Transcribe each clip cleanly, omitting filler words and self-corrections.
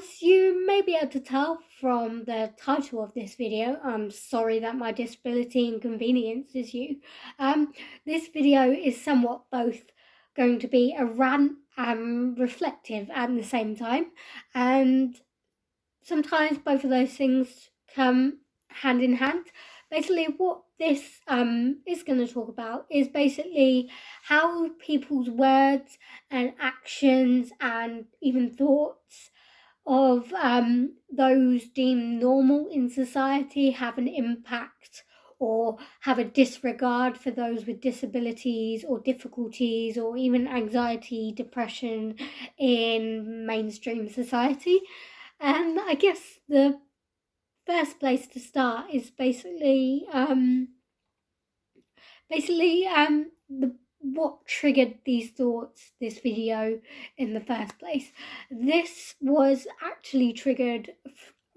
As you may be able to tell from the title of this video, I'm sorry that my disability inconveniences you. This video is somewhat both going to be a rant and reflective at the same time, and sometimes both of those things come hand in hand. Basically, what this is going to talk about is basically how people's words and actions and even thoughts of those deemed normal in society have an impact or have a disregard for those with disabilities or difficulties or even anxiety, depression in mainstream society. And I guess the first place to start is basically what triggered these thoughts, this video in the first place. This was actually triggered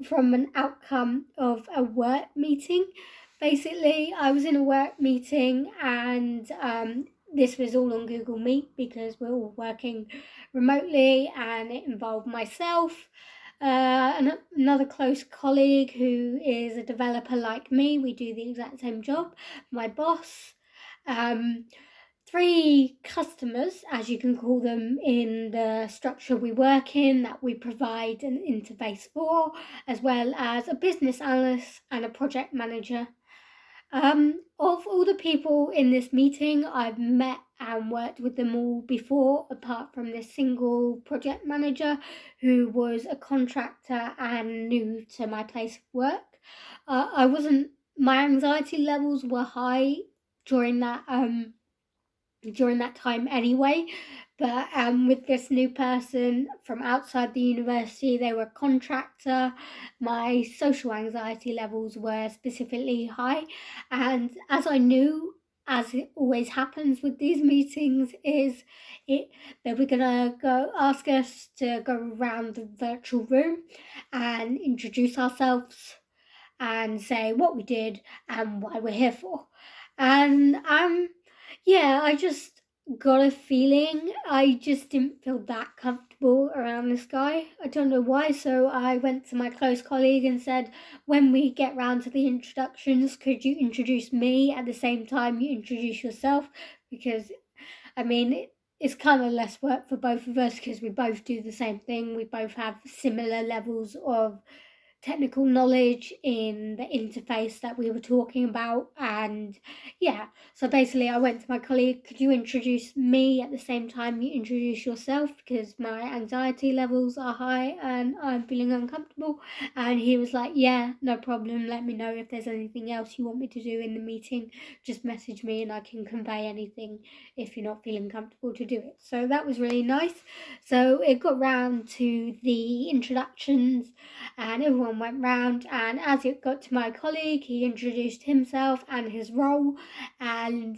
from an outcome of a work meeting. Basically, I was in a work meeting and this was all on Google Meet because we're all working remotely, and it involved myself, another close colleague who is a developer like me. We do the exact same job, my boss, 3 customers, as you can call them, in the structure we work in that we provide an interface for, as well as a business analyst and a project manager. Of all the people in this meeting, I've met and worked with them all before, apart from this single project manager who was a contractor and new to my place of work. My anxiety levels were high during that time anyway, but with this new person from outside the university, they were a contractor, my social anxiety levels were specifically high. And as I knew, as it always happens with these meetings, they were gonna ask us to go around the virtual room and introduce ourselves and say what we did and why we're here for. And I just got a feeling I just didn't feel that comfortable around this guy. I don't know why, so I went to my close colleague and said, when we get round to the introductions, could you introduce me at the same time you introduce yourself? Because, it's kind of less work for both of us because we both do the same thing. We both have similar levels of technical knowledge in the interface that we were talking about. And so basically I went to my colleague, could you introduce me at the same time you introduce yourself, because my anxiety levels are high and I'm feeling uncomfortable. And he was like, yeah, no problem, let me know if there's anything else you want me to do in the meeting, just message me and I can convey anything if you're not feeling comfortable to do it. So that was really nice. So it got round to the introductions and everyone went round, and as it got to my colleague, he introduced himself and his role, and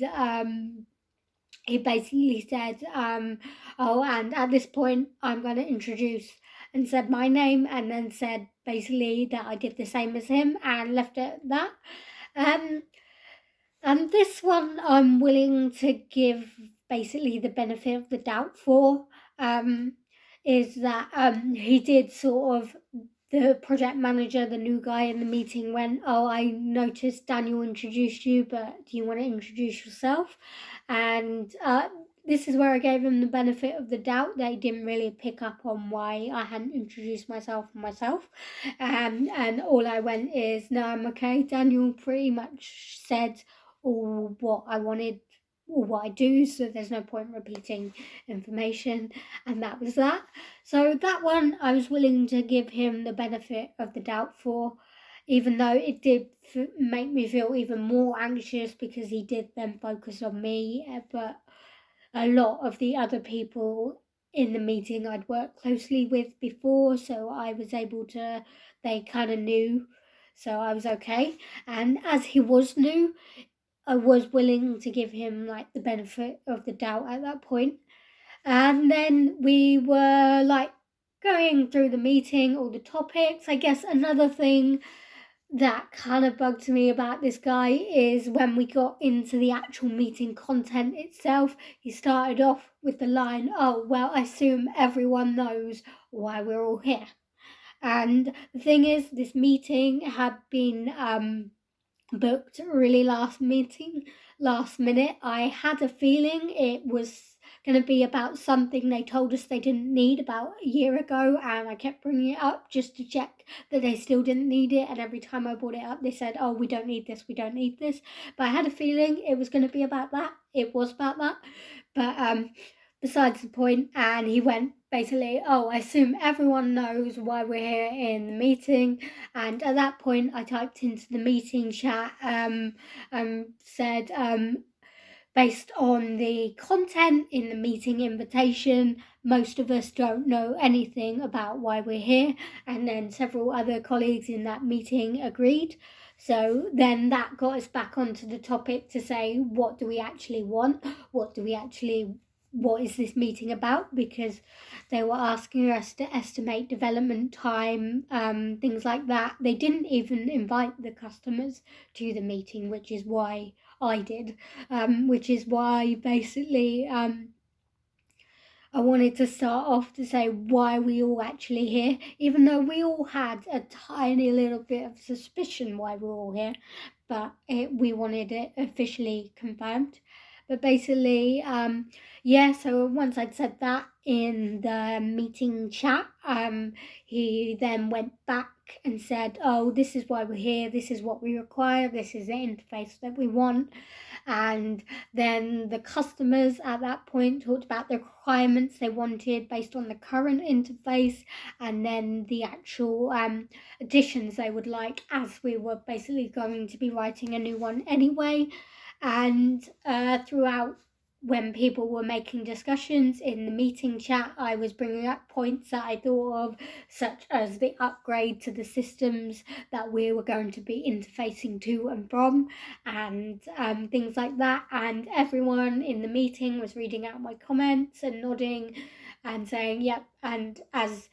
he basically said, and at this point I'm going to introduce, and said my name, and then said basically that I did the same as him, and left it at that. And this one I'm willing to give basically the benefit of the doubt for, is that he did sort of, the project manager, the new guy in the meeting, went, I noticed Daniel introduced you, but do you want to introduce yourself? And this is where I gave him the benefit of the doubt that he didn't really pick up on why I hadn't introduced myself. And all I went is, no, I'm okay. Daniel pretty much said all what I wanted, or what I do, so there's no point repeating information, and that was that. So that one I was willing to give him the benefit of the doubt for, even though it did make me feel even more anxious because he did then focus on me. But a lot of the other people in the meeting I'd worked closely with before, so I was able to, they kind of knew, so I was okay. And as he was new, I was willing to give him like the benefit of the doubt at that point. And then we were like going through the meeting, all the topics. I guess another thing that kind of bugged me about this guy is when we got into the actual meeting content itself, he started off with the line, oh, well, I assume everyone knows why we're all here. And the thing is, this meeting had been booked really last minute. I had a feeling it was going to be about something they told us they didn't need about a year ago, and I kept bringing it up just to check that they still didn't need it, and every time I brought it up they said, oh, we don't need this, we don't need this. But I had a feeling it was going to be about that. It was about that. But besides the point. And he went basically, oh, I assume everyone knows why we're here in the meeting. And at that point I typed into the meeting chat, said, based on the content in the meeting invitation, most of us don't know anything about why we're here. And then several other colleagues in that meeting agreed. So then that got us back onto the topic to say, what do we actually want? What is this meeting about? Because they were asking us to estimate development time, things like that. They didn't even invite the customers to the meeting, which is why I did, which is why basically I wanted to start off to say why we all actually here, even though we all had a tiny little bit of suspicion why we're all here, but we wanted it officially confirmed. But basically, so once I'd said that in the meeting chat, he then went back and said, oh, this is why we're here, this is what we require, this is the interface that we want. And then the customers at that point talked about the requirements they wanted based on the current interface, and then the actual additions they would like, as we were basically going to be writing a new one anyway. And throughout, when people were making discussions in the meeting chat, I was bringing up points that I thought of, such as the upgrade to the systems that we were going to be interfacing to and from, and things like that. And everyone in the meeting was reading out my comments and nodding and saying, yep. And as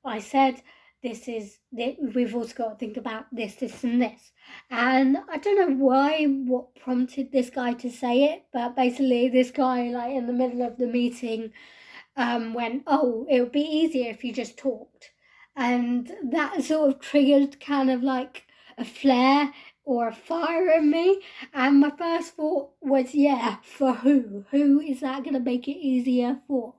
I said, we've also got to think about this, and this. And I don't know what prompted this guy to say it, but basically this guy, like in the middle of the meeting, went, oh, it would be easier if you just talked. And that sort of triggered kind of like a flare or a fire in me. And my first thought was, yeah, for who? Who is that going to make it easier for?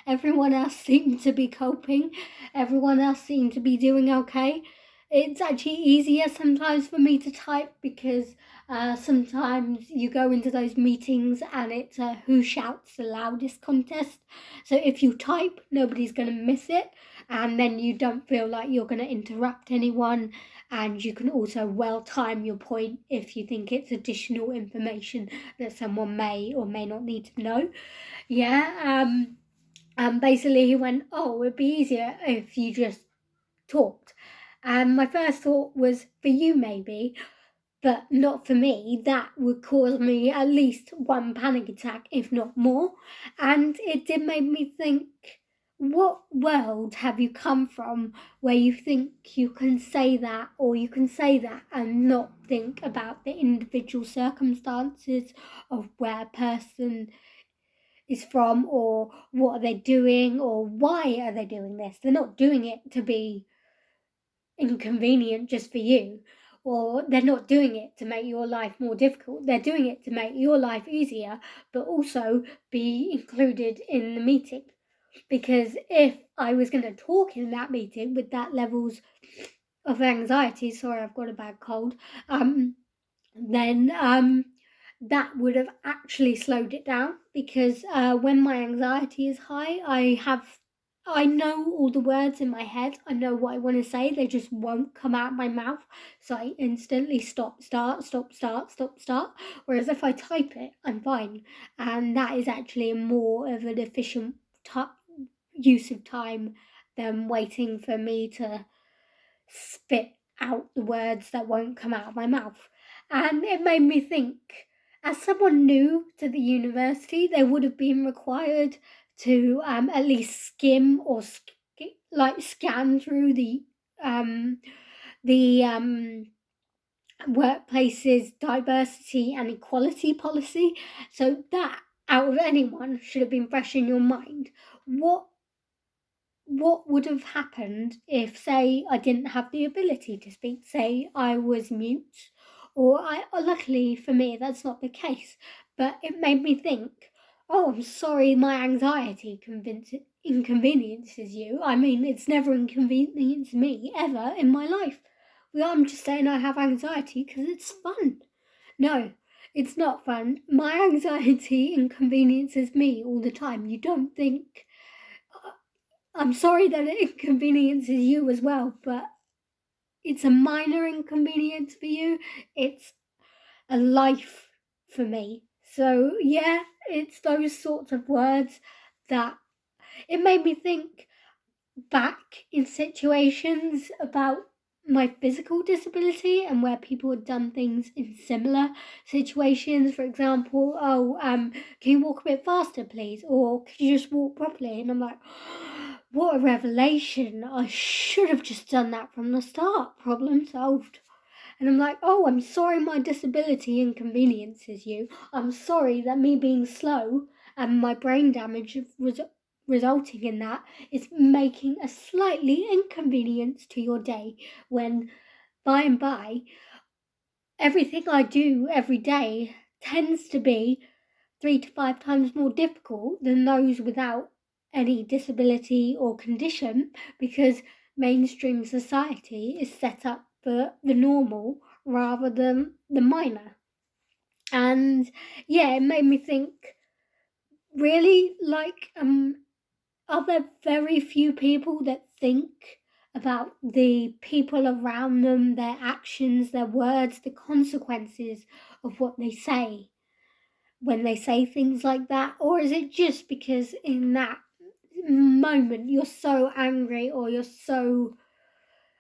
Everyone else seemed to be coping. Everyone else seemed to be doing okay. It's actually easier sometimes for me to type because sometimes you go into those meetings and it's a who shouts the loudest contest. So if you type, nobody's going to miss it, and then you don't feel like you're going to interrupt anyone, and you can also well time your point if you think it's additional information that someone may or may not need to know. And basically he went, oh, it'd be easier if you just talked. And my first thought was, for you maybe, but not for me. That would cause me at least one panic attack, if not more. And it did make me think, what world have you come from where you think you can say that, or you can say that and not think about the individual circumstances of where a person is from, or what are they doing, or why are they doing this? They're not doing it to be inconvenient just for you, or they're not doing it to make your life more difficult. They're doing it to make your life easier, but also be included in the meeting. Because if I was going to talk in that meeting with that levels of anxiety, sorry, I've got a bad cold, then that would have actually slowed it down. Because when my anxiety is high, I know all the words in my head. I know what I want to say. They just won't come out my mouth. So I instantly stop, start. Whereas if I type it, I'm fine. And that is actually more of an efficient use of time than waiting for me to spit out the words that won't come out of my mouth. And it made me think, as someone new to the university, they would have been required to at least skim or scan through the workplace's diversity and equality policy. So that, out of anyone, should have been fresh in your mind. What what would have happened if, say, I didn't have the ability to speak, say I was mute, or luckily for me, that's not the case, but it made me think, oh, I'm sorry my anxiety inconveniences you. I mean, it's never inconvenienced me, ever, in my life. Well, I'm just saying I have anxiety because it's fun. No, it's not fun. My anxiety inconveniences me all the time. You don't think... I'm sorry that it inconveniences you as well, but it's a minor inconvenience for you. It's a life for me. So, yeah, it's those sorts of words that it made me think back in situations about my physical disability and where people had done things in similar situations. For example, can you walk a bit faster, please? Or can you just walk properly? And I'm like, what a revelation. I should have just done that from the start. Problem solved. And I'm like, oh, I'm sorry my disability inconveniences you. I'm sorry that me being slow and my brain damage was resulting in that is making a slightly inconvenience to your day, when by and by everything I do every day tends to be 3 to 5 times more difficult than those without any disability or condition, because mainstream society is set up for the normal rather than the minor. And yeah, it made me think, really, like, are there very few people that think about the people around them, their actions, their words, the consequences of what they say when they say things like that? Or is it just because in that moment you're so angry, or you're so,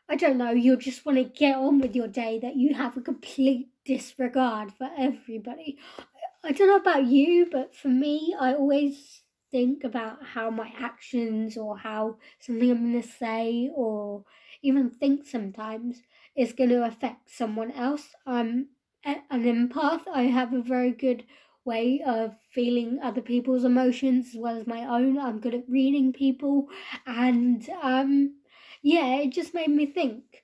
I don't know, you just want to get on with your day, that you have a complete disregard for everybody? I don't know about you, but for me, I always think about how my actions, or how something I'm going to say, or even think sometimes, is going to affect someone else. I'm an empath. I have a very good way of feeling other people's emotions as well as my own. I'm good at reading people, and yeah, it just made me think,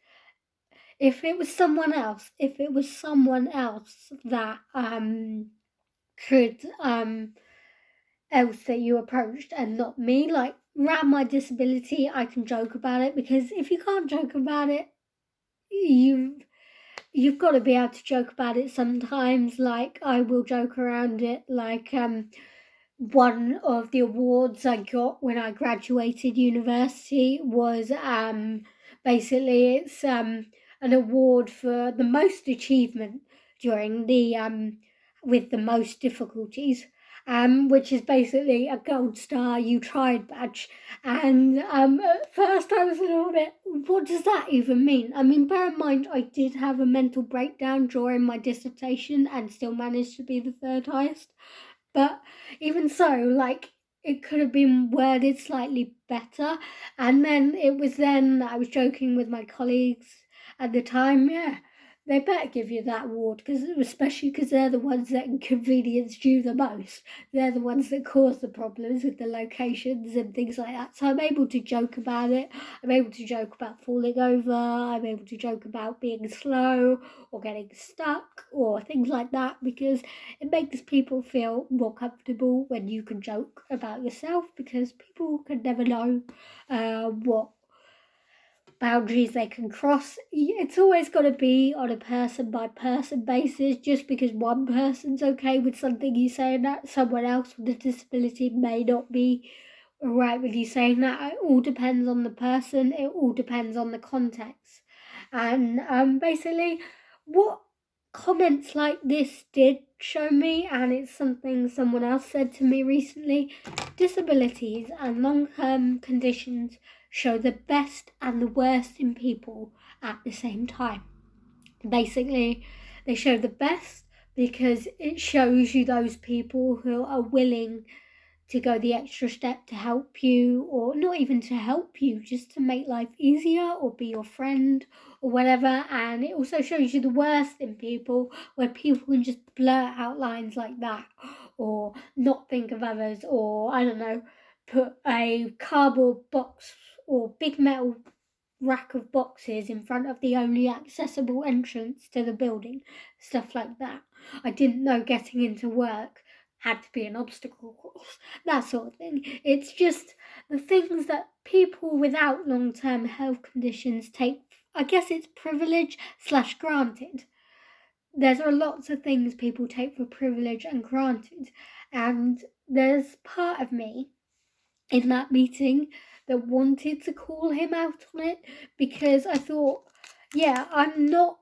if it was someone else, that could else that you approached and not me, like around my disability, I can joke about it, because if you can't joke about it, you've got to be able to joke about it sometimes. Like, I will joke around it, like one of the awards I got when I graduated university was basically, it's an award for the most achievement during the with the most difficulties, which is basically a gold star, you tried badge. And at first I was a little bit, what does that even mean? I mean, bear in mind, I did have a mental breakdown during my dissertation and still managed to be the third highest. But even so, like, it could have been worded slightly better. And then it was then I was joking with my colleagues at the time, yeah, they better give you that award, especially because they're the ones that inconvenience you the most. They're the ones that cause the problems with the locations and things like that. So I'm able to joke about it. I'm able to joke about falling over. I'm able to joke about being slow or getting stuck or things like that, because it makes people feel more comfortable when you can joke about yourself, because people can never know what boundaries they can cross. It's always got to be on a person by person basis. Just because one person's okay with something you say, and that someone else with a disability may not be alright with you saying that. It all depends on the person. It all depends on the context. And basically, what comments like this did show me, and it's something someone else said to me recently, disabilities and long-term conditions show the best and the worst in people at the same time. Basically, they show the best because it shows you those people who are willing to go the extra step to help you, or not even to help you, just to make life easier or be your friend or whatever. And it also shows you the worst in people, where people can just blurt out lines like that, or not think of others, or I don't know, put a cardboard box or big metal rack of boxes in front of the only accessible entrance to the building, stuff like that. I didn't know getting into work had to be an obstacle course, that sort of thing. It's just the things that people without long-term health conditions take, I guess it's privilege / granted. There's lots of things people take for privilege and granted, and there's part of me in that meeting that wanted to call him out on it, because I thought, yeah, I'm not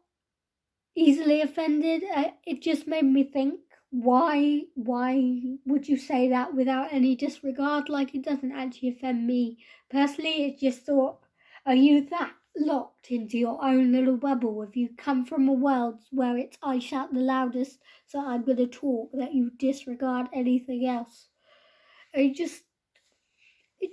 easily offended. It just made me think, why would you say that without any disregard? Like, it doesn't actually offend me personally. It just thought, are you that locked into your own little bubble? Have you come from a world where it's I shout the loudest, so I'm going to talk, that you disregard anything else? It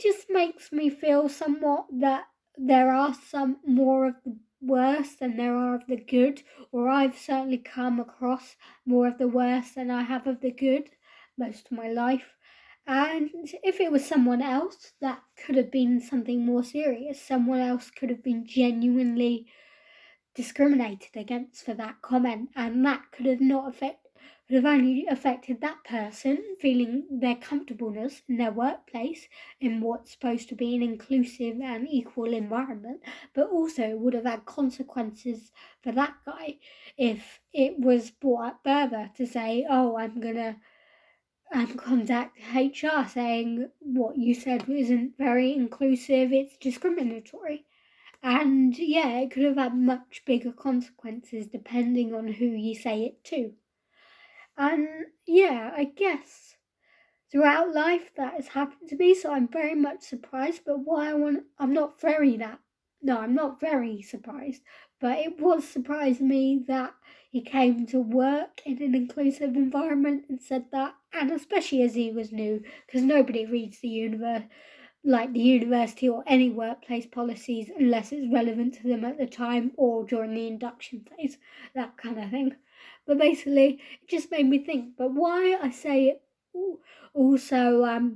just makes me feel somewhat that there are some more of the worst than there are of the good, or I've certainly come across more of the worst than I have of the good most of my life. And if it was someone else, that could have been something more serious. Someone else could have been genuinely discriminated against for that comment, and that could have only affected that person feeling their comfortableness in their workplace, in what's supposed to be an inclusive and equal environment, but also would have had consequences for that guy if it was brought up further to say, oh, I'm gonna contact HR saying what you said isn't very inclusive, it's discriminatory. And yeah, it could have had much bigger consequences depending on who you say it to. And yeah, I guess throughout life that has happened to me, so I'm very much surprised. But I'm not very surprised. But it was surprised me that he came to work in an inclusive environment and said that, and especially as he was new, because nobody reads the university or any workplace policies unless it's relevant to them at the time or during the induction phase, that kind of thing. But basically, it just made me think. But why I say it also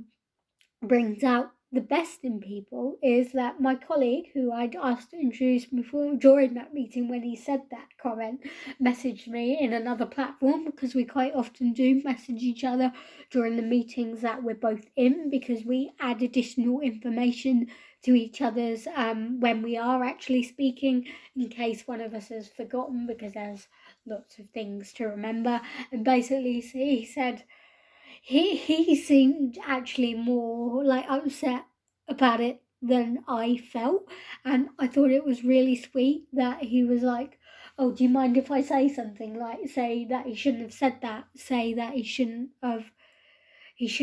brings out the best in people is that my colleague, who I'd asked to introduce me before during that meeting when he said that comment, messaged me in another platform, because we quite often do message each other during the meetings that we're both in, because we add additional information to each other's when we are actually speaking, in case one of us has forgotten, because there's lots of things to remember. And basically he said, he seemed actually more like upset about it than I felt, and I thought it was really sweet that he was like, oh, do you mind if I say something, like say that he shouldn't have said that, say that he should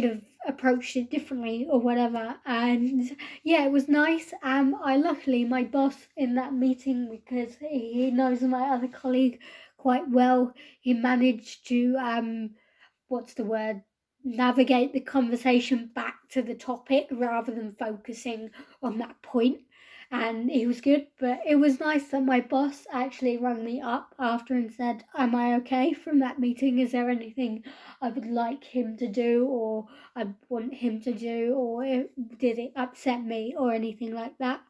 have approached it differently or whatever. And yeah, it was nice. Luckily my boss in that meeting, because he knows my other colleague quite well, he managed to navigate the conversation back to the topic rather than focusing on that point. And it was good, but it was nice that my boss actually rang me up after and said, am I okay from that meeting? Is there anything I would like him to do, or I want him to do, or did it upset me or anything like that?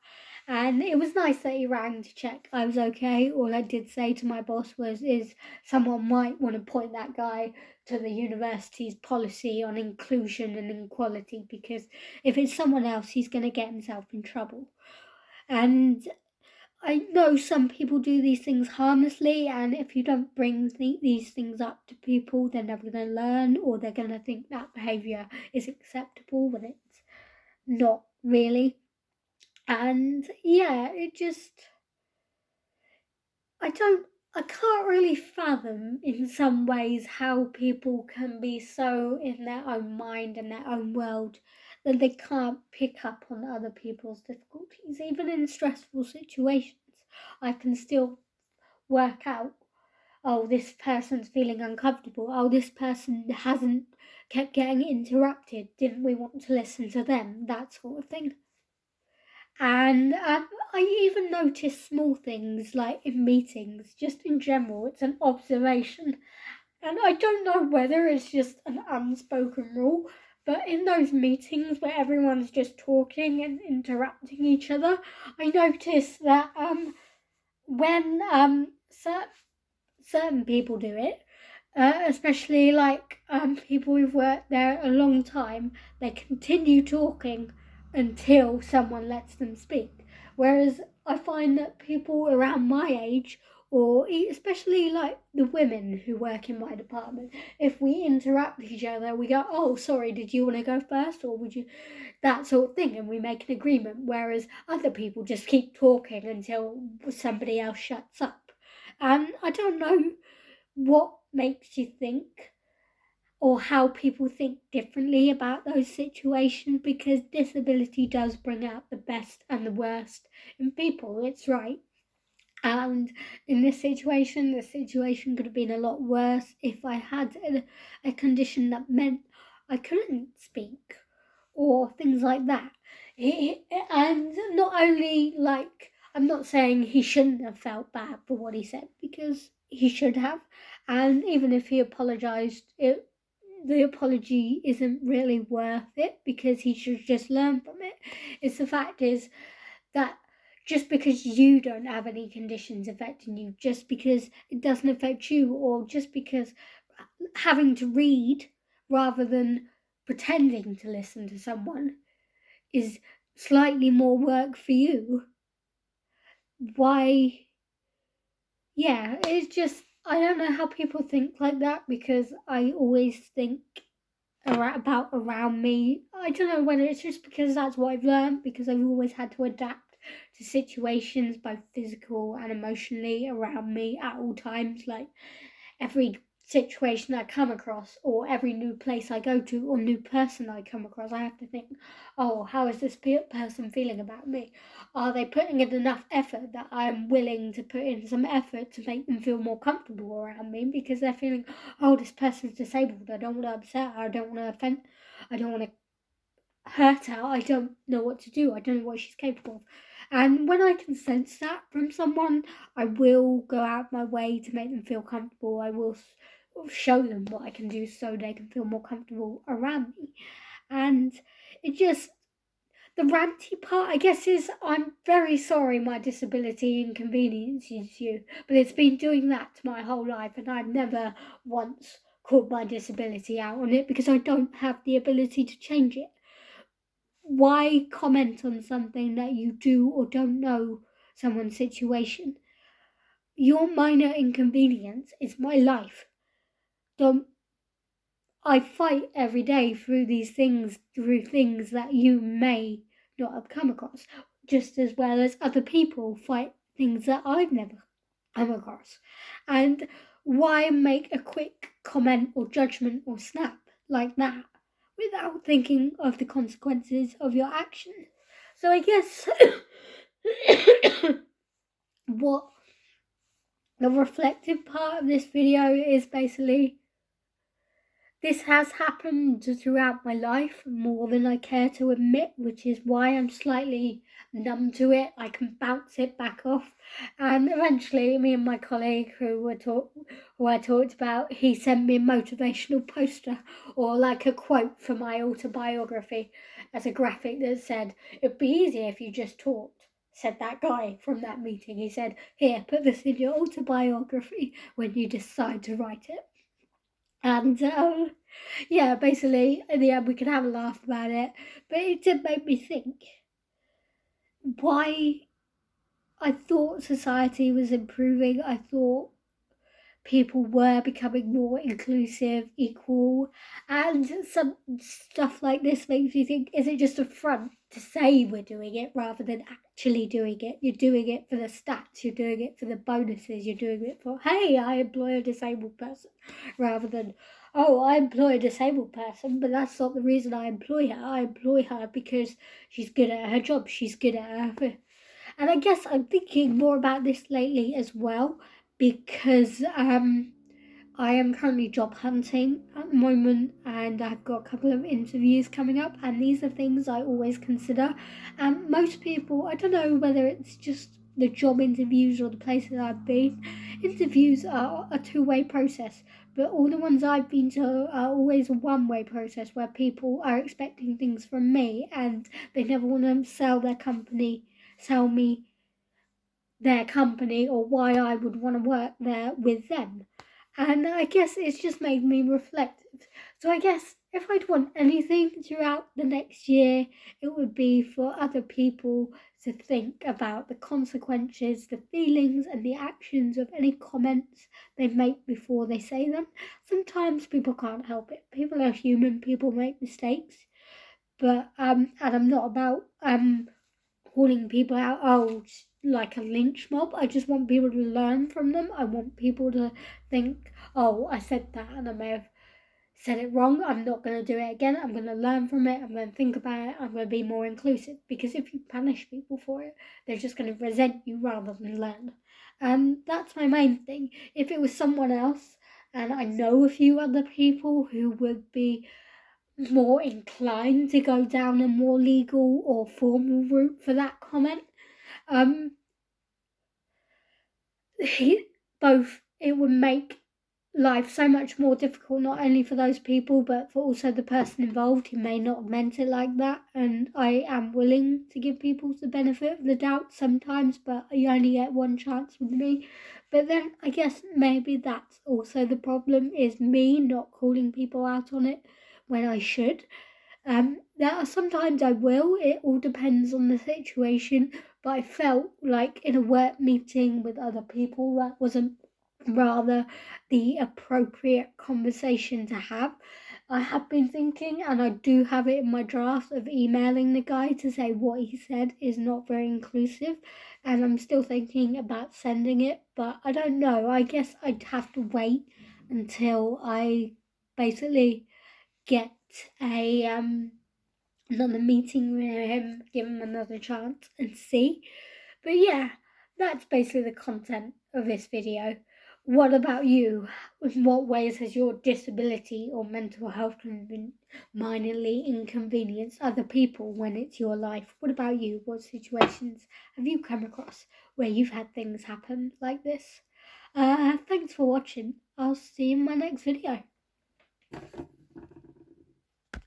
And it was nice that he rang to check I was okay. All I did say to my boss is someone might want to point that guy to the university's policy on inclusion and equality, because if it's someone else, he's going to get himself in trouble. And I know some people do these things harmlessly, and if you don't bring these things up to people, they're never going to learn, or they're going to think that behaviour is acceptable when it's not really. And yeah, I can't really fathom in some ways how people can be so in their own mind and their own world that they can't pick up on other people's difficulties. Even in stressful situations, I can still work out, oh, this person's feeling uncomfortable. Oh, this person hasn't kept getting interrupted. Didn't we want to listen to them? That sort of thing. And I even notice small things like in meetings, just in general, it's an observation. And I don't know whether it's just an unspoken rule, But in those meetings where everyone's just talking and interrupting each other, I notice that when certain people do it, especially like people who've worked there a long time, they continue talking until someone lets them speak. Whereas I find that people around my age, or especially like the women who work in my department, if we interrupt each other, we go, "Oh, sorry, did you want to go first, or would you?" That sort of thing, and we make an agreement. Whereas other people just keep talking until somebody else shuts up. And I don't know what makes you think or how people think differently about those situations, because disability does bring out the best and the worst in people. It's right. And in this situation, the situation could have been a lot worse if I had a condition that meant I couldn't speak or things like that. And not only, like, I'm not saying he shouldn't have felt bad for what he said, because he should have. And even if he apologised, the apology isn't really worth it, because he should just learn from it. It's the fact is that just because you don't have any conditions affecting you, just because it doesn't affect you, or just because having to read rather than pretending to listen to someone is slightly more work for you, why? Yeah, it's just, I don't know how people think like that, because I always think about around me. I don't know whether it's just because that's what I've learned, because I've always had to adapt to situations, both physical and emotionally, around me at all times. Like, every situation I come across, or every new place I go to, or new person I come across, I have to think, oh, how is this person feeling about me? Are they putting in enough effort that I'm willing to put in some effort to make them feel more comfortable around me? Because they're feeling, oh, this person's disabled, I don't want to upset her, I don't want to offend, I don't want to hurt her, I don't know what to do, I don't know what she's capable of. And when I can sense that from someone, I will go out my way to make them feel comfortable. I will show them what I can do so they can feel more comfortable around me. And it just, the ranty part, I guess, is I'm very sorry my disability inconveniences you, but it's been doing that my whole life, and I've never once called my disability out on it, because I don't have the ability to change it. Why comment on something that you do or don't know someone's situation? Your minor inconvenience is my life. Don't I fight every day through things that you may not have come across, just as well as other people fight things that I've never come across. And why make a quick comment or judgment or snap like that without thinking of the consequences of your action? So I guess what the reflective part of this video is basically, this has happened throughout my life more than I care to admit, which is why I'm slightly numb to it. I can bounce it back off. And eventually, me and my colleague who I talked about, he sent me a motivational poster, or like a quote from my autobiography, as a graphic that said, "It'd be easier if you just talked," said that guy from that meeting. He said, "Here, put this in your autobiography when you decide to write it." And yeah, basically, in the end, we could have a laugh about it, but it did make me think why. I thought society was improving. I thought people were becoming more inclusive, equal, and some stuff like this makes you think, is it just a front to say we're doing it rather than actually doing it? You're doing it for the stats, you're doing it for the bonuses, you're doing it for, hey, I employ a disabled person, rather than, oh, I employ a disabled person, but that's not the reason I employ her. I employ her because she's good at her job, she's good at her. And I guess I'm thinking more about this lately as well, because I am currently job hunting at the moment, and I've got a couple of interviews coming up, and these are things I always consider. And most people, I don't know whether it's just the job interviews or the places I've been, interviews are a two-way process. but all the ones I've been to are always a one-way process where people are expecting things from me and they never want to sell me their company or why I would want to work there with them. And I guess it's just made me reflective. So I guess if I'd want anything throughout the next year, it would be for other people to think about the consequences, the feelings, and the actions of any comments they make before they say them. Sometimes people can't help it. People are human, people make mistakes. But and I'm not about calling people out, like a lynch mob. I just want people to learn from them. I want people to think, I said that and I may have said it wrong. I'm not going to do it again. I'm going to learn from it. I'm going to think about it. I'm going to be more inclusive. Because if you punish people for it, they're just going to resent you rather than learn. And that's my main thing. If it was someone else, and I know a few other people who would be more inclined to go down a more legal or formal route for that comment, it would make life so much more difficult, not only for those people but for also the person involved who may not have meant it like that. And I am willing to give people the benefit of the doubt sometimes, but you only get one chance with me. But then I guess maybe that's also the problem, is me not calling people out on it when I should. There are sometimes I will, it all depends on the situation, but I felt like in a work meeting with other people that wasn't rather the appropriate conversation to have. I have been thinking, and I do have it in my draft, of emailing the guy to say what he said is not very inclusive, and I'm still thinking about sending it, but I don't know. I guess I'd have to wait until I basically get another meeting with him, give him another chance and see. But yeah, that's basically the content of this video. What about you? In what ways has your disability or mental health minorly inconvenienced other people when it's your life? What about you? What situations have you come across where you've had things happen like this? Thanks for watching. I'll see you in my next video.